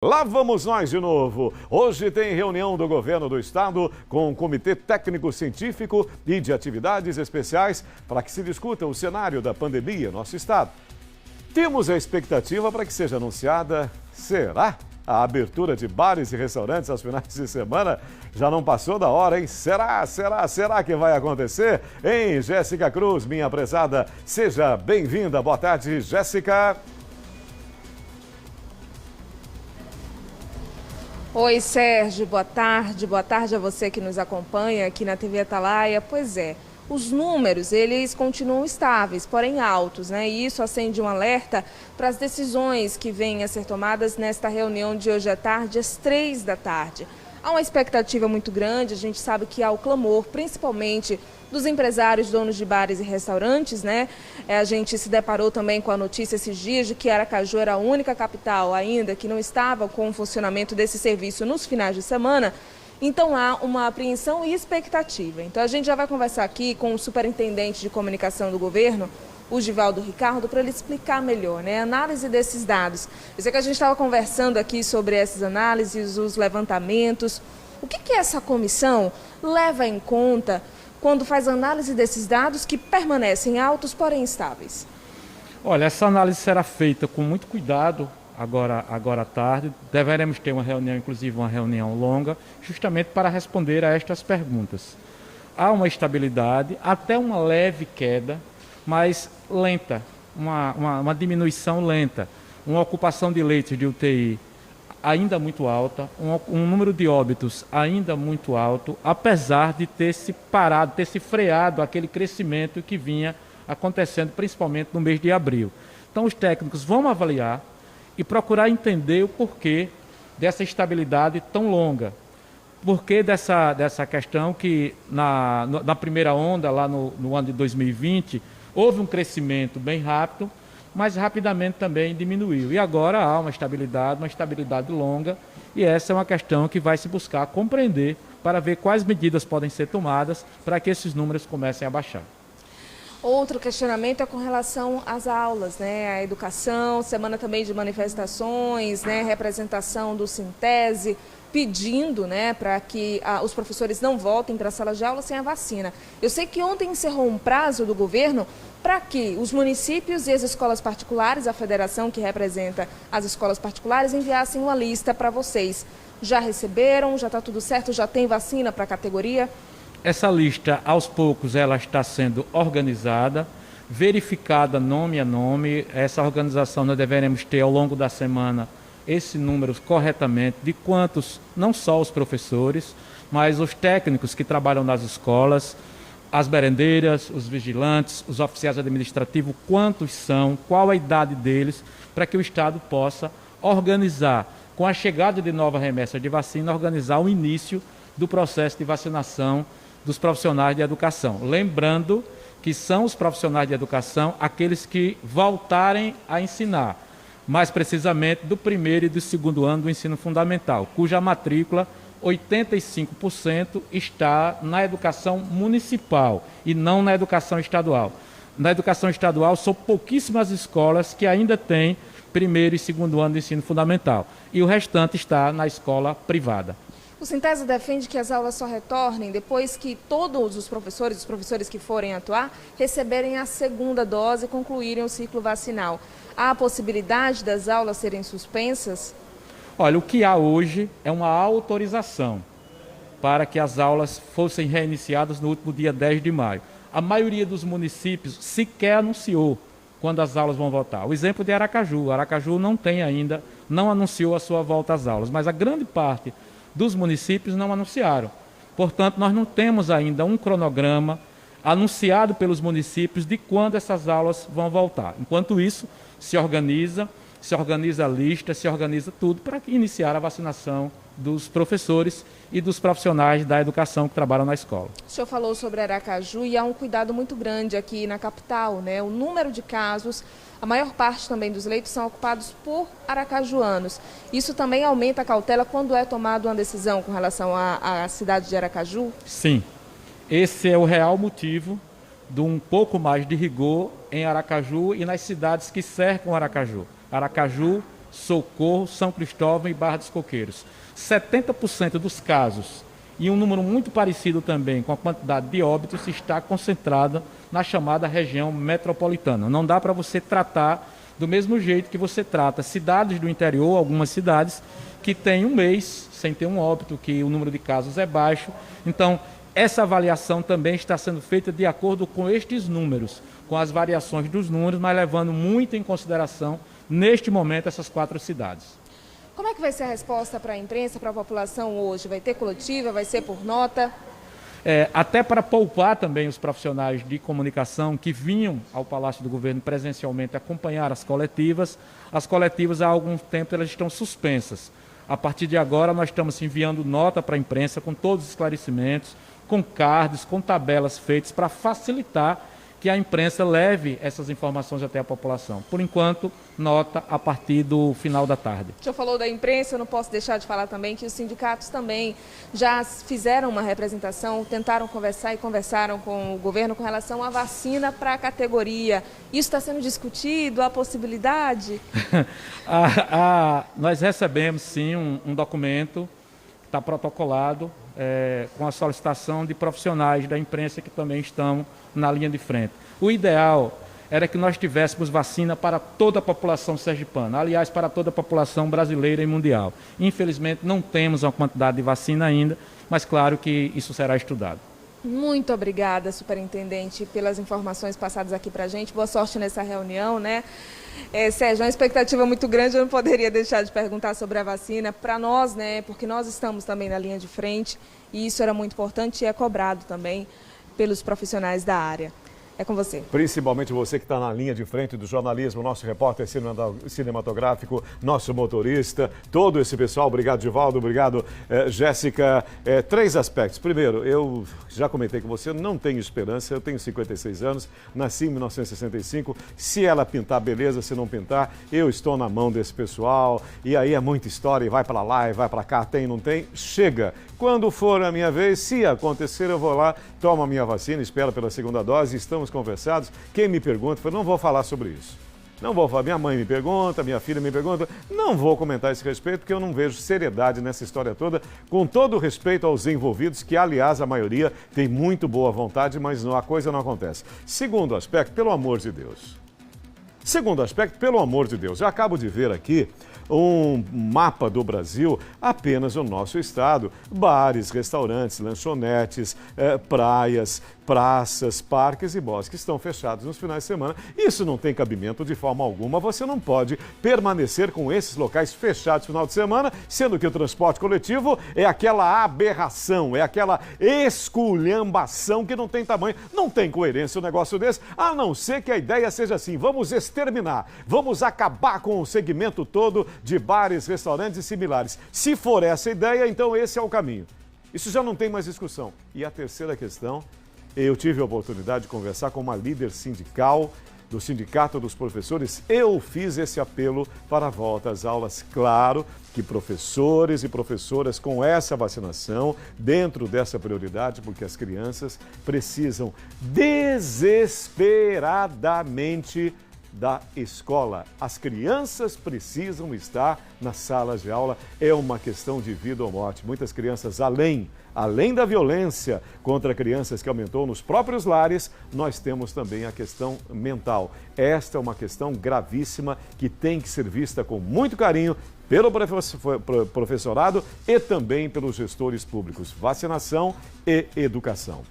Lá vamos nós de novo. Hoje tem reunião do governo do estado com o Comitê Técnico Científico e de Atividades Especiais para que se discuta o cenário da pandemia no nosso estado. Temos a expectativa para que seja anunciada, será? A abertura de bares e restaurantes aos finais de semana já não passou da hora, hein? Será que vai acontecer? Hein, Jéssica Cruz, minha prezada, seja bem-vinda. Boa tarde, Jéssica. Oi, Sérgio, boa tarde a você que nos acompanha aqui na TV Atalaia. Pois é, os números, eles continuam estáveis, porém altos, né? E isso acende um alerta para as decisões que vêm a ser tomadas nesta reunião de hoje à tarde, às 3 da tarde. Há uma expectativa muito grande, a gente sabe que há o clamor, principalmente dos empresários, donos de bares e restaurantes, né? A gente se deparou também com a notícia esses dias de que Aracaju era a única capital ainda que não estava com o funcionamento desse serviço nos finais de semana. Então há uma apreensão e expectativa. Então a gente já vai conversar aqui com o superintendente de comunicação do governo, o Givaldo Ricardo, para ele explicar melhor, né, a análise desses dados. Eu sei que a gente estava conversando aqui sobre essas análises, os levantamentos. O que essa comissão leva em conta quando faz análise desses dados que permanecem altos, porém estáveis? Olha, essa análise será feita com muito cuidado agora à tarde. Deveremos ter uma reunião, inclusive uma reunião longa, justamente para responder a estas perguntas. Há uma estabilidade, até uma leve queda, mas lenta, uma diminuição lenta, uma ocupação de leitos de UTI ainda muito alta, um número de óbitos ainda muito alto, apesar de ter se parado, ter se freado aquele crescimento que vinha acontecendo principalmente no mês de abril. Então os técnicos vão avaliar e procurar entender o porquê dessa estabilidade tão longa. Porquê dessa questão que na primeira onda, lá no ano de 2020, houve um crescimento bem rápido, mas rapidamente também diminuiu. E agora há uma estabilidade longa, e essa é uma questão que vai se buscar compreender para ver quais medidas podem ser tomadas para que esses números comecem a baixar. Outro questionamento é com relação às aulas, né? A educação, semana também de manifestações, né? Representação do Sintese, pedindo, né, para que os professores não voltem para a sala de aula sem a vacina. Eu sei que ontem encerrou um prazo do governo para que os municípios e as escolas particulares, a federação que representa as escolas particulares, enviassem uma lista para vocês. Já receberam? Já está tudo certo? Já tem vacina para a categoria? Essa lista, aos poucos, ela está sendo organizada, verificada nome a nome. Essa organização nós deveremos ter ao longo da semana esse número corretamente de quantos, não só os professores, mas os técnicos que trabalham nas escolas, as merendeiras, os vigilantes, os oficiais administrativos, quantos são, qual a idade deles, para que o Estado possa organizar, com a chegada de nova remessa de vacina, organizar o início do processo de vacinação dos profissionais de educação. Lembrando que são os profissionais de educação aqueles que voltarem a ensinar, mais precisamente do primeiro e do segundo ano do ensino fundamental, cuja matrícula 85% está na educação municipal e não na educação estadual. Na educação estadual são pouquíssimas escolas que ainda têm primeiro e segundo ano do ensino fundamental, e o restante está na escola privada. O Sintese defende que as aulas só retornem depois que todos os professores que forem atuar, receberem a segunda dose e concluírem o ciclo vacinal. Há a possibilidade das aulas serem suspensas? Olha, o que há hoje é uma autorização para que as aulas fossem reiniciadas no último dia 10 de maio. A maioria dos municípios sequer anunciou quando as aulas vão voltar. O exemplo de Aracaju. Aracaju não anunciou a sua volta às aulas, mas a grande parte dos municípios não anunciaram. Portanto, nós não temos ainda um cronograma anunciado pelos municípios de quando essas aulas vão voltar. Enquanto isso, se organiza a lista, se organiza tudo para iniciar a vacinação dos professores e dos profissionais da educação que trabalham na escola. O senhor falou sobre Aracaju e há um cuidado muito grande aqui na capital, né? O número de casos, a maior parte também dos leitos são ocupados por aracajuanos. Isso também aumenta a cautela quando é tomada uma decisão com relação à cidade de Aracaju? Sim, esse é o real motivo de um pouco mais de rigor em Aracaju e nas cidades que cercam Aracaju. Aracaju Socorro, São Cristóvão e Barra dos Coqueiros. 70% dos casos e um número muito parecido também com a quantidade de óbitos está concentrada na chamada região metropolitana. Não dá para você tratar do mesmo jeito que você trata cidades do interior, algumas cidades que têm um mês sem ter um óbito, que o número de casos é baixo. Então, essa avaliação também está sendo feita de acordo com estes números, com as variações dos números, mas levando muito em consideração, neste momento, essas 4 cidades. Como é que vai ser a resposta para a imprensa, para a população hoje? Vai ter coletiva, vai ser por nota? Até para poupar também os profissionais de comunicação que vinham ao Palácio do Governo presencialmente acompanhar as coletivas há algum tempo elas estão suspensas. A partir de agora nós estamos enviando nota para a imprensa com todos os esclarecimentos, com cards, com tabelas feitas para facilitar que a imprensa leve essas informações até a população. Por enquanto, nota a partir do final da tarde. O senhor falou da imprensa, eu não posso deixar de falar também que os sindicatos também já fizeram uma representação, tentaram conversar e conversaram com o governo com relação à vacina para a categoria. Isso está sendo discutido, a possibilidade? Nós recebemos, sim, um documento que está protocolado com a solicitação de profissionais da imprensa que também estão na linha de frente. O ideal era que nós tivéssemos vacina para toda a população sergipana, aliás, para toda a população brasileira e mundial. Infelizmente, não temos uma quantidade de vacina ainda, mas claro que isso será estudado. Muito obrigada, superintendente, pelas informações passadas aqui para a gente. Boa sorte nessa reunião, né? Sérgio, uma expectativa muito grande, eu não poderia deixar de perguntar sobre a vacina para nós, né? Porque nós estamos também na linha de frente e isso era muito importante e é cobrado também pelos profissionais da área. É com você. Principalmente você que está na linha de frente do jornalismo, nosso repórter cinematográfico, nosso motorista, todo esse pessoal. Obrigado, Givaldo. Obrigado, Jéssica. 3 aspectos. Primeiro, eu já comentei com você, não tenho esperança. Eu tenho 56 anos, nasci em 1965. Se ela pintar, beleza. Se não pintar, eu estou na mão desse pessoal. E aí é muita história, e vai para lá, e vai para cá, tem, não tem. Chega. Quando for a minha vez, se acontecer, eu vou lá, tomo a minha vacina, espero pela segunda dose, estamos conversados. Quem me pergunta, eu não vou falar sobre isso. Não vou falar, minha mãe me pergunta, minha filha me pergunta, não vou comentar esse respeito, porque eu não vejo seriedade nessa história toda, com todo o respeito aos envolvidos, que aliás a maioria tem muito boa vontade, mas a coisa não acontece. Segundo aspecto, pelo amor de Deus. Eu acabo de ver aqui um mapa do Brasil, apenas o nosso estado. Bares, restaurantes, lanchonetes, praias, praças, parques e bosques estão fechados nos finais de semana. Isso não tem cabimento de forma alguma. Você não pode permanecer com esses locais fechados no final de semana, sendo que o transporte coletivo é aquela aberração, é aquela esculhambação que não tem tamanho. Não tem coerência um negócio desse, a não ser que a ideia seja assim: vamos exterminar, vamos acabar com o segmento todo de bares, restaurantes e similares. Se for essa a ideia, então esse é o caminho. Isso já não tem mais discussão. E a terceira questão, eu tive a oportunidade de conversar com uma líder sindical do Sindicato dos Professores. Eu fiz esse apelo para a volta às aulas. Claro que professores e professoras com essa vacinação, dentro dessa prioridade, porque as crianças precisam desesperadamente da escola. As crianças precisam estar nas salas de aula. É uma questão de vida ou morte. Muitas crianças, além da violência contra crianças que aumentou nos próprios lares, nós temos também a questão mental. Esta é uma questão gravíssima que tem que ser vista com muito carinho pelo professorado e também pelos gestores públicos. Vacinação e educação.